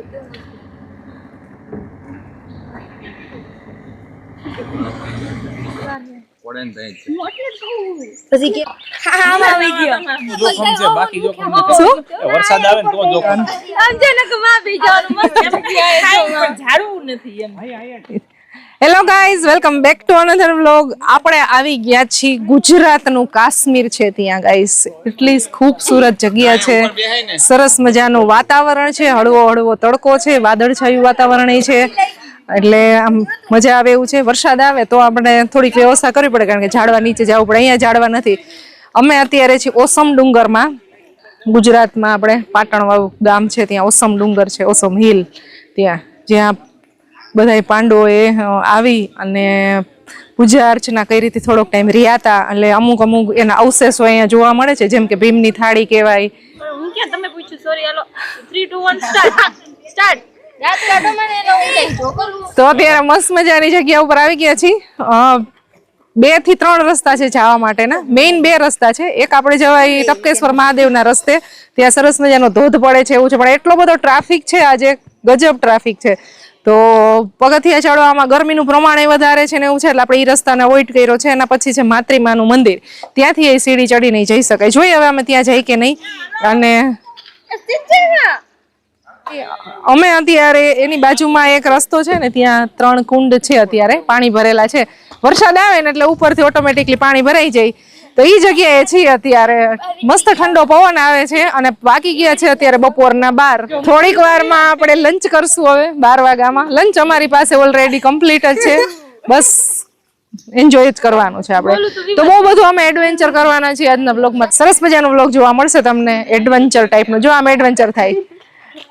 પછી કે આમ આવી ગયો જોખમ છે બાકી જોખમ નથી વરસાદ આવે ને તો જોખમ આમ છે ને કે માં બી જવાનું મસ્ત પણ ઝાડવું નથી એમ hello guys welcome back to another vlog. આપણે આવી ગયા છીએ ગુજરાતનું કાશ્મીર છે ત્યાં ગાઈઝ. એટલી ખૂબસૂરત જગ્યા છે, સરસ મજાનું વાતાવરણ છે, હળવો હળવો તડકો છે, વાદળછાયું વાતાવરણ છે, એટલે આમ મજા આવે એવું છે. વરસાદ આવે તો આપણે થોડીક વ્યવસ્થા કરવી પડે કારણ કે ઝાડવા નીચે જવું પડે. અહીંયા ઝાડવા નથી. અમે અત્યારે છીએ ઓસમ ડુંગરમાં, ગુજરાતમાં આપણે પાટણવાળું ગામ છે ત્યાં ઓસમ ડુંગર છે, ઓસમ હિલ, ત્યાં જ્યાં બધા પાંડવોએ આવી અને પૂજા અર્ચના કરી રીતે થોડોક ટાઈમ રહ્યા હતા. એટલે અમુક એના અવશેષો અહીંયા જોવા મળે છે, જેમ કે ભીમની થાળી કહેવાય. હું ક્યાં તમે પૂછ્યું? સોરી, હાલો 3 2 1 સ્ટાર્ટ. તો અત્યારે મસ્ત મજાની જગ્યા ઉપર આવી ગયા છીએ. 2 થી 3 રસ્તા છે જવા માટેના. મેઇન 2 રસ્તા છે. એક આપણે જવાય ટપકેશ્વર મહાદેવના રસ્તે, ત્યાં સરસ મજાનો ધોધ પડે છે એવું છે, પણ એટલો બધો ટ્રાફિક છે આજે, ગજબ ટ્રાફિક છે. તો પગથિયા ચડવામાં ગરમીનું પ્રમાણ વધારે છે ને એવું છે, એટલે આપણે એ રસ્તાને અવોઇડ કર્યો છે. એના પછી છે માતૃમાનું મંદિર, ત્યાંથી એ સીડી ચડી નહીં જઈ શકાય. જોઈએ હવે અમે ત્યાં જઈ કે નહીં. અને અમે અત્યારે એની બાજુમાં એક રસ્તો છે ને, ત્યાં 3 કુંડ છે, અત્યારે પાણી ભરેલા છે. વરસાદ આવે ને એટલે ઉપરથી ઓટોમેટિકલી પાણી ભરાઈ જાય. તો એ જગ્યાએ છીએ અત્યારે. મસ્ત ઠંડો પવન આવે છે અને બાકી ગયા છે અત્યારે બપોરના 12. થોડીક વારમાં આપણે લંચ કરશું. હવે 12 વાગ્યામાં લંચ અમારી પાસે ઓલરેડી કમ્પ્લીટ જ છે. બસ એન્જોય જ કરવાનું છે આપણે. તો બહુ બધું અમે એડવેન્ચર કરવાના છીએ આજના બ્લોગમાં. સરસ મજાનો બ્લોગ જોવા મળશે તમને, એડવેન્ચર ટાઈપનો. જો આમ એડવેન્ચર થાય.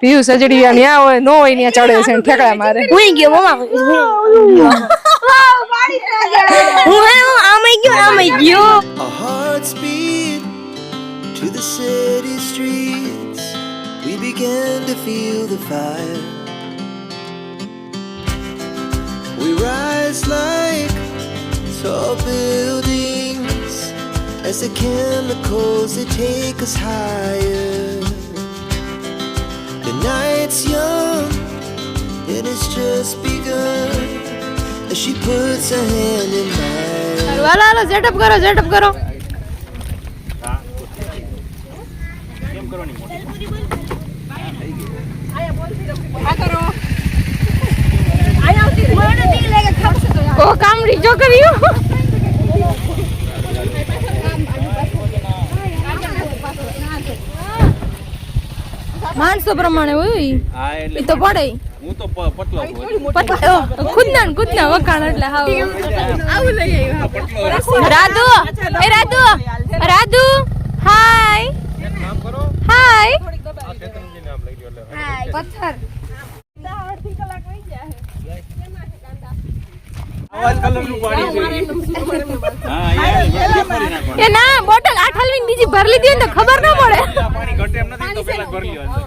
પીયુ સજડી ન્યા હોય નો હોય ત્યાં ચડે છે, ઠેકડા મારે. હું ગયો મમ્મા, આમ ગયો. Our hearts beat to the city streets. We began to feel the fire. We rise like tall buildings as the chemicals that take us higher. The night's young and it's just begun as she puts her hand in mine. Hello setup કરો. કેમ કરવાની ઓ કામડી જો કર્યું. માણસો પ્રમાણે હોય એ તો પડે. હું તો પતલો છું. ખુદના વખાણ એટલે હાવ આવું લઈ આવ્યો. રાધુ હાય. પથ્થર એ ના બોટલ આ ઠલવીને બીજી ભર લીધી હોય તો ખબર ના પડે. પાણી ઘટે એમ નથી તો પેલા ભરી લેવાનું.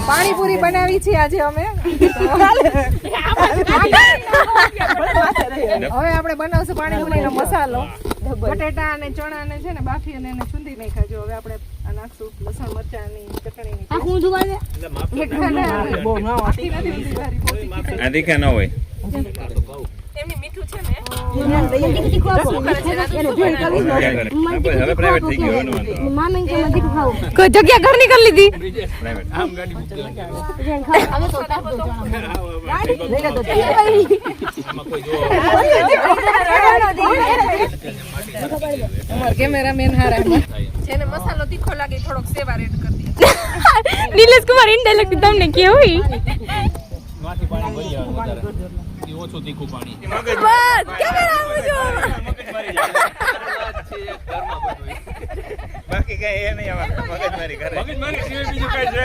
પાણીપુરી બનાવી છે આજે અમે. હવે આપણે બનાવશું પાણીપુરીનો મસાલો. બટેટા અને ચણા ને છે ને બાફી અને એને ચૂંદી નાખ્યા. જો હવે આપણે આ નાખશું લસણ મરચાની ચટણીની. આદિકા ન હોય એમની મીઠું છે ને હવે પ્રાઇવેટ થઈ ગયો. કોઈ જગ્યા ઘરની કરી લીધી. આમ ગાડી કેમેરામેન હારા જેને મસાલો તીખો લાગે થોડોક સેવા એડ કરી દે. નીલેશ કુમાર ઇન્ડાયરેક્ટ તમને કેવું? એ ઓછું તીખું પાણી. બાકી કઈ એ નહીં આમાં મગજમારી કરે. મગજમારી સિવાય બીજું કાંઈ છે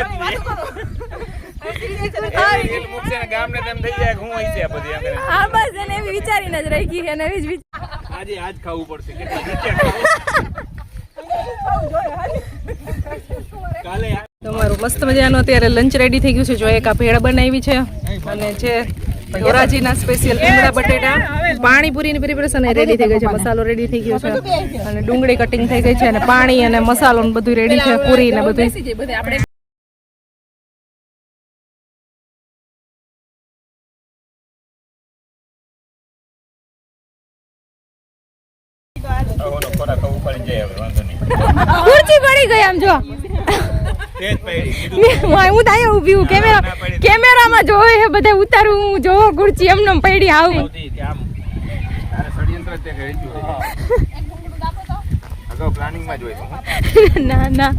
જ નહીં. મૂકશે ને ગામને તેમ થઈ જાય કે હું અહીં છે આ બધી આગળ. હા બસ એને એવી વિચારીને જ રહી ગઈ, એને એવી જ આજે આજ ખાવું પડશે કાલે તમારું મસ્ત મજાનું અત્યારે લંચ રેડી થઈ ગયું છે. જો એક આ ભેળ બનાવી છે અને છે ધોરાજીના સ્પેશિયલ ડુંગળા બટેટા. પાણીપુરીની પ્રિપરેશન રેડી થઈ ગઈ છે, મસાલો રેડી થઈ ગયો છે અને ડુંગળી કટિંગ થઈ ગઈ છે અને પાણી અને મસાલો ને બધું રેડી છે, પૂરી ને બધું. ખોરાક ખાવું પડી જાય હવે વાંધો નહીં. ખુરચી પડી ગઈ આમ જો. તેજ પડી કીધું. હું તાય ઊભી હું કેમેરામાં જોવે છે બધા ઉતારું, હું જોવો ખુરચી એમને પડી આવું. આમ તારે ષડયંત્ર તે કરી દીધું. અગાઉ પ્લાનિંગમાં જોઈ તું. ના ના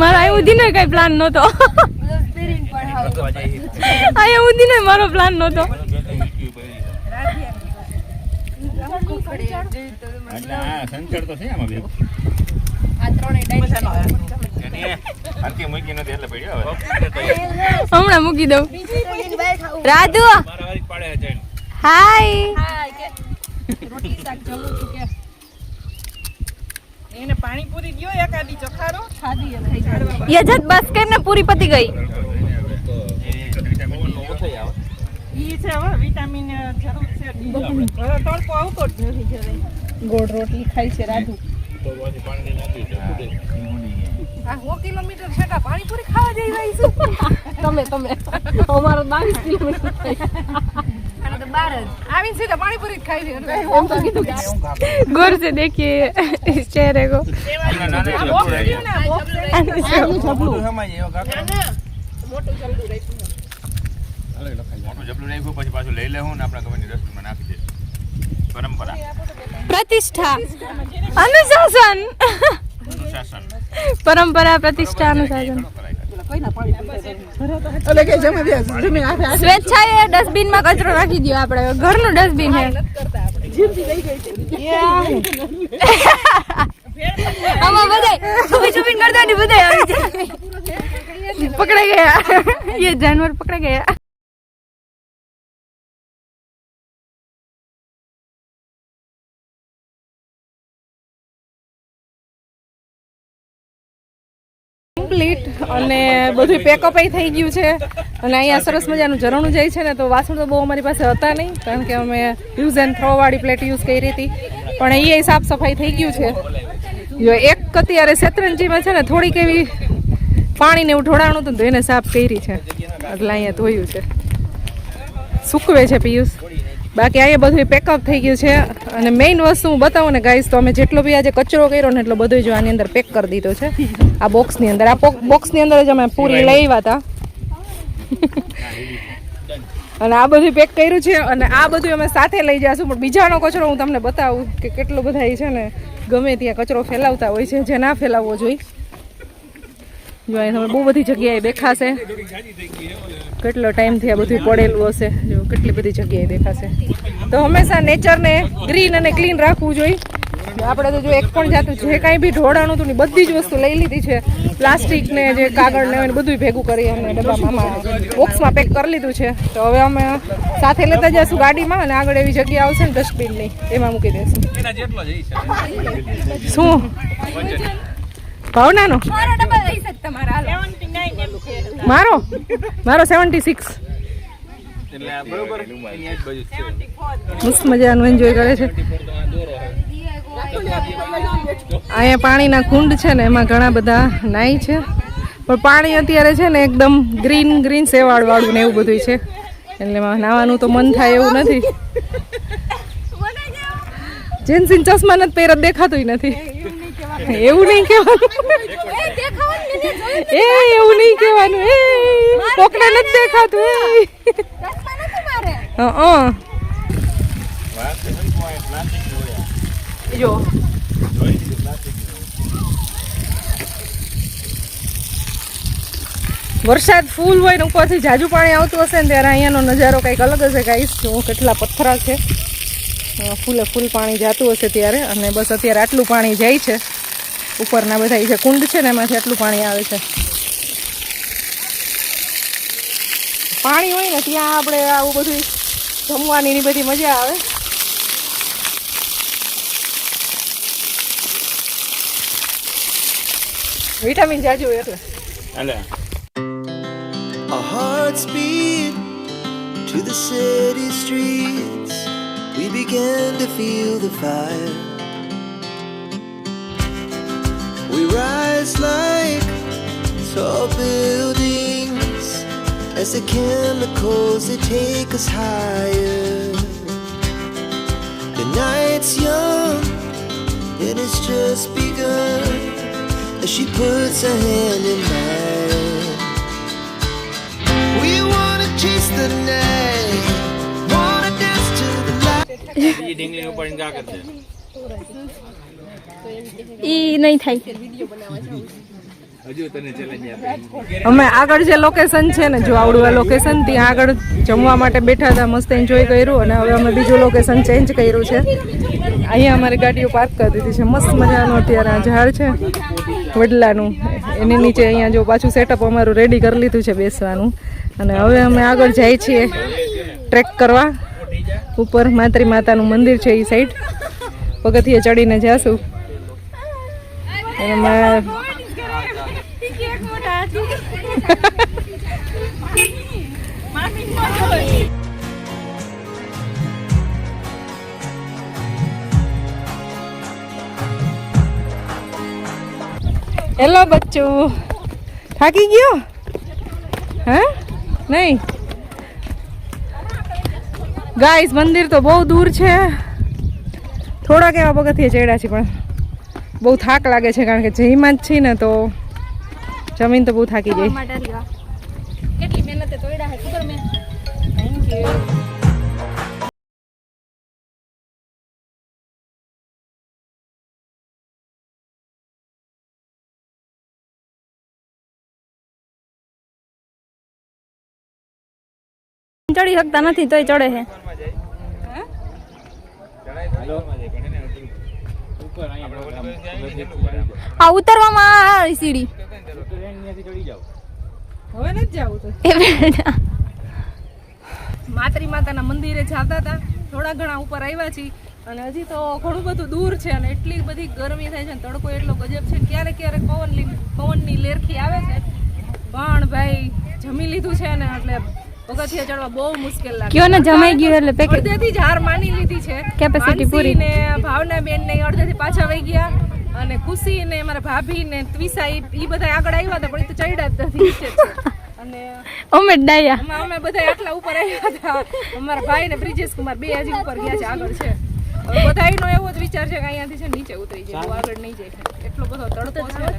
મારો આ ઉધીનો કઈ પ્લાન નહોતો. આ ઉધીનો મારો પ્લાન નહોતો. સંચળ તો છે આમાં ભેગું. મૂકી નથી એટલે પડ્યો હવે. હમણાં મૂકી દઉં. રાજુ મારા વારી પાડે છે. હાય. એને પાણીપુરી ગયો એકાદી ચખારો યજત બસ કરીને પૂરી પતી ગઈ. ઈ છે હવે વિટામિન જરૂર છે. હવે તડકો આવતો જ નથી ઘરે. ગોળ રોટલી ખાઈ છે રાજુ. તો પછી પાણી નાખી દે. આ 100 કિલોમીટર છેટા પાણીપુરી ખાવા જઈ રહી છું. તમે અમારો 22 કિલોમીટર થાય. આવીને સીધા પાણીપુરી જ ખાઈ છે. गौर से देखिए इस चेहरे को. મોટું જબલું નાખ્યું પછી પાછું લઈ લેવું ને આપણા ગમે ડસ્ટબિનમાં નાખી દે. પરંપરા, प्रतिष्ठा अनुशासन અનુશાસન. परंपरा प्रतिष्ठा अनुशासन સ્વેચ્છાએ ડસ્ટબિન માં કચરો નાખી દો. આપણે ઘરનું ડસ્ટબિન છે. આમાં બધાય છુપી કરતા ની બધાય આવી જાય. પકડાઈ ગયા. ये जानवर पकड़े गया. કમ્પ્લીટ અને બધું પેકઅપ થઈ ગયું છે અને અહીંયા સરસ મજાનું ઝરણું જાય છે ને. તો વાસણ તો બહુ અમારી પાસે હતા નહીં કારણ કે અમે યુઝ એન્ડ થ્રો વાળી પ્લેટ યુઝ કરી હતી, પણ એ સાફ સફાઈ થઈ ગયું છે. જો એક અત્યારે શેતરંજીમાં છે ને થોડીક એવી પાણીને એવું ઢોળાણું હતું તો એને સાફ કરી છે એટલે અહીંયા ધોયું છે, સૂકવે છે પિયુષ. બાકી અહીંયા બધું પેકઅપ થઈ ગયું છે અને મેઇન વસ્તુ હું બતાવું ને ગાઈસ, તો અમે જેટલો બી આજે કચરો કર્યો ને એટલો બધો જો આની અંદર પેક કરી દીધો છે આ બોક્સની અંદર. આ બોક્સની અંદર જ અમે પૂરી લઈ આવ્યા હતા અને આ બધું પેક કર્યું છે અને આ બધું અમે સાથે લઈ જઈશું. પણ બીજાનો કચરો હું તમને બતાવું કે કેટલો બધા છે ને ગમે ત્યાં કચરો ફેલાવતા હોય છે, જે ના ફેલાવવો જોઈએ. જો અહીં તમે બહુ બધી જગ્યાએ દેખાશે કેટલો ટાઈમથી આ બધું પડેલું હશે. જો કેટલી બધી જગ્યાએ દેખાશે. તો હંમેશા નેચરને ગ્રીન અને ક્લીન રાખવું જોઈએ. આપણે તો જો એક પણ જાતું જે કાંઈ બી ઢોળાણું હતું ને બધી જ વસ્તુ લઈ લીધી છે. પ્લાસ્ટિક ને જે કાગળ ને બધું ભેગું કરી અને ડબ્બામાં બોક્સમાં પેક કરી લીધું છે. તો હવે અમે સાથે લેતા જઈશું ગાડીમાં અને આગળ એવી જગ્યા આવશે ને ડસ્ટબિનની એમાં મૂકી દઈશું. એના જેટલો જ હશે. શું ભાવનાનો મારો 76 એટલે આ બરોબર એની આજ બાજુ છે. મસ્ત મજાનું એન્જોય કરે છે. અહીંયા પાણીના કુંડ છે ને એમાં ઘણા બધા નાય છે, પણ પાણી અત્યારે છે ને એકદમ ગ્રીન સેવાળ વાળું ને એવું બધું છે એટલે એમાં નાવાનું તો મન થાય એવું નથી. જેન્સિન ચશ્મા નથી પહેરત દેખાતું નથી. એવું નહીં કહેવાનું, એવું નહીં કહેવાનું. કોકને નથી દેખાતું. જો વરસાદ ફૂલ હોય ને ઉપરથી જાજુ પાણી આવતું હશે ને ત્યારે અહીંયાનો નજારો કંઈક અલગ હશે ગાઈસ. જો કેટલા પથ્થરા છે, ફૂલે ફૂલ પાણી જતું હશે ત્યારે. અને બસ અત્યારે આટલું પાણી જાય છે ઉપરના બધા જે કુંડ છે ને એમાંથી આટલું પાણી આવે છે. પાણી હોય ને ત્યાં આપણે આવું બધું જમવાની ની બધી મજા આવે. વિટામિન જાજુ એટલે Our hearts beat to the city streets. We began to feel the fire. We rise like tall buildings as the chemicals they take us higher. The night's young and it's just begun as she puts her hand in mine. We wanna chase the night, wanna dance to the light. એ ઢીંગલી ઉપાડીને કા કરશે ઈ નહીં થાય. હજુ તને challenge આપે. અમે આગળ જે લોકેશન છે ને, જો આવડું આ લોકેશન, ત્યાં આગળ જમવા માટે બેઠા હતા, મસ્ત એન્જોય કર્યું. અને હવે અમે બીજું લોકેશન ચેન્જ કર્યું છે. અહીંયા અમારી ગાડીઓ પાર્ક કરી દીધી છે. મસ્ત મજાનું અત્યારે આ ઝાડ છે વડલાનું, એની નીચે અહીંયા જો પાછું સેટઅપ અમારું રેડી કરી લીધું છે બેસવાનું. અને હવે અમે આગળ જઈએ છીએ ટ્રેક કરવા. ઉપર માતરી માતાનું મંદિર છે એ સાઈડ, પગથિયે ચડીને જાશું. અને હેલો બચ્ચું, થાકી ગયો? હે નહીં ગાઈસ, મંદિર તો બહુ દૂર છે. થોડાક એવા પગથિયે ચડ્યા છે પણ બહુ થાક લાગે છે, કારણ કે જઈમાં જ છીએ ને તો જમીન તો બહુ થાકી જાય. કેટલી મહેનતે તોડ્યા હે ખબર મેં. Thank you. ચડી શકતા નથી તોય ચડે છે. આ ઉતરવામાં આ સીડી હવે નથી જવું તો. એ બેટા. માતરી માતાના મંદિરે જતા હતા, થોડા ઘણા ઉપર આવ્યા છીએ. અને હજી તો ઘણું બધું દૂર છે. અને એટલી બધી ગરમી થાય છે ને, તડકો એટલો ગજબ છે. ક્યારેક ક્યારેક પવનની લેરખી આવે છે. પણ ભાઈ જમી લીધું છે ને એટલે પગથિયા ચડવા બહુ મુશ્કેલ લાગે. કયો ને જમાઈ ગયું એટલે પેકેજ અડધેથી જ હાર માની લીધી છે. કેપેસિટી પૂરી. ને ભાવના બેન ને અડધેથી પાછા વહી ગયા. અને ખુશી ને મારા ભાભી ને ત્વિષા એ બધા આગળ આવ્યા હતા, પણ એ તો ચડ્યા જ નથી, નીચે જ છે. અને અમે ડાયા અમે બધા આટલા ઉપર આવ્યા હતા. અમારા ભાઈ ને બ્રિજેશ કુમાર બે હજી ઉપર ગયા છે, આગળ છે. હવે બધાયનો એવો જ વિચાર છે કે અહીંયાથી છે નીચે ઉતરી જાય, બહુ આગળ નહીં જાય. એટલો બધો તડકો છે ને,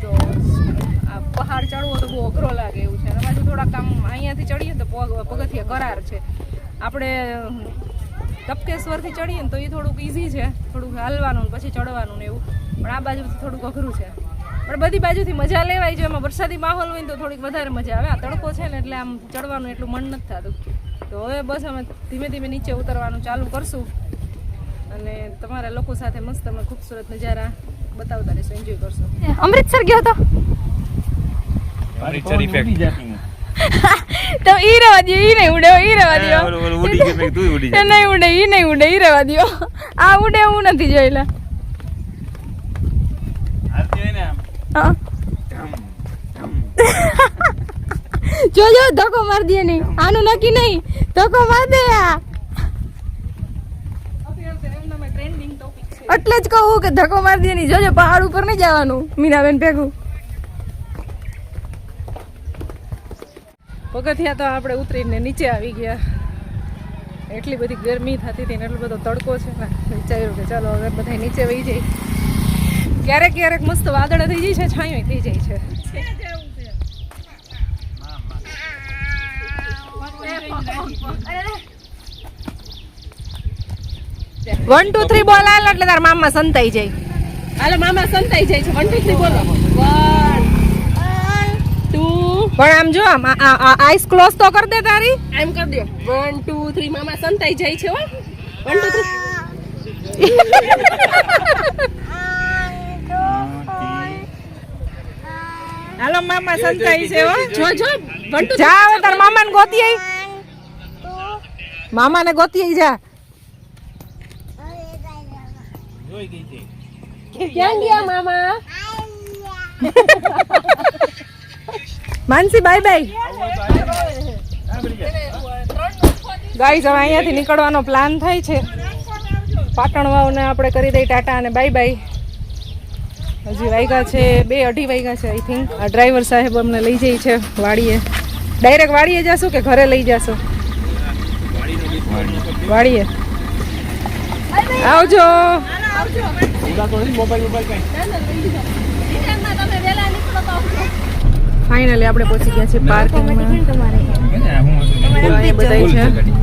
તો આ પહાડ ચડવો તો બહુ અઘરો લાગે એવું છે. અને પાછું થોડાક આમ અહીંયાથી ચડીએ તો પગથિયા કરાર છે. આપણે ટપકેશ્વરથી ચડીએ ને તો એ થોડુંક ઇઝી છે, થોડુંક હાલવાનું ને પછી ચડવાનું ને એવું. પણ આ બાજુથી થોડુંક અઘરું છે. પણ બધી બાજુથી મજા લેવાય છે. એમાં વરસાદી માહોલ હોય ને તો થોડીક વધારે મજા આવે. આ તડકો છે ને એટલે આમ ચડવાનું એટલું મન નથી થતું. તો હવે બસ અમે ધીમે ધીમે નીચે ઉતરવાનું ચાલુ કરશું. અને તમારા લોકો સાથે મસ્ત અમે ખૂબસૂરત નજારા બતાવતા રહીશું, એન્જોય કરશું. અમૃતસર ગયો તો અમૃતસર ઇફેક્ટ તો ઈ રહેવા દો, ઈ નહીં ઉડે, ઈ રહેવા દો. ઉડી કે તું ઉડી એ નહીં ઉડે, ઈ નહીં ઉડે, ઈ રહેવા દો. આ ઉડે એવું નથી જોયેલા. હા. જોજો ધક્કો માર દે નહીં, આનું નક્કી નહીં, ધક્કો માર દે. ટ્રેન્ડિંગ ટોપિક છે. એટલે જ કહું કે ધક્કો માર દે નહીં. જોજો પહાડ ઉપર નહીં જવાનું મીનાબેન ભેગું. પગથિયા તો આપણે ઉતરીને નીચે આવી ગયા. એટલી બધી ગરમી થતી હતી ને એટલો બધો તડકો છે ને, વિચાર્યું કે ચાલો હવે બધા નીચે વહી જાય. ક્યારેક ક્યારેક મસ્ત વાદળ થઈ જાય છે, છાંયો થઈ જાય છે. 1 2 3 બોલ હાલ એટલે તાર મામા સંતાઈ જાય. હાલો મામા સંતાઈ જાય છે. 1 2 3 બોલો. 1 2 3 પણ આમ જો આમ આઈસ ક્લોઝ તો કરી દે તારી. એમ કર દે 1 2 3 મામા સંતાઈ જાય છે હો 1 2 3 હાલો મામા સંતાઈ છે હો. જો 1 2 જા હવે તાર મામાને ગોતી આઈ. મામાને ગોતી આઈ જા. ક્યાં ગયા મામા માનસી બાય બાય. ગાઈઝ હવે અહીંયાથી નીકળવાનો પ્લાન થાય છે. પાટણ વાવને આપણે કરી દઈએ ટાટા અને બાય બાય. હજી વાગ્યા છે 2-2:30 વાગ્યા છે આઈ થિંક. આ ડ્રાઈવર સાહેબ અમને લઈ જાય છે વાડીએ. ડાયરેક્ટ વાડીએ જશો કે ઘરે લઈ જશો? વાડીએ. આવજો. ફાઇનલી આપણે પહોંચી ગયા છીએ પાર્કિંગમાં. બધા છે